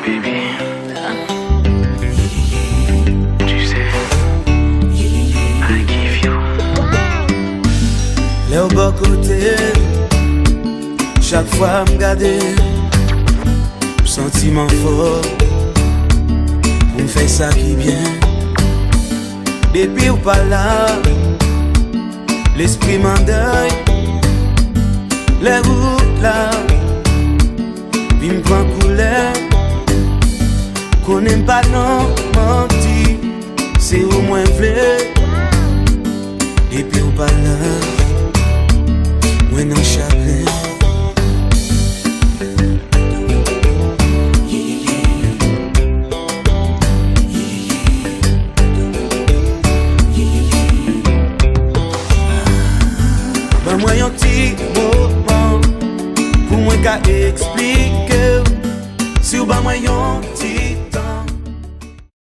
baby. Tu sais, I give you. Les au bas côté, chaque fois m'garder, sentiment fort, pour me faire ça qui bien. Depuis ou pas là, l'esprit m'endeuille, les routes là, puis m'prend couleur, qu'on n'aime pas non menti, c'est au moins vrai. Depuis ou pas là, moi non chagrin. Moi yon ti moment pour moi qu'à expliquer. Si ou ba moi yon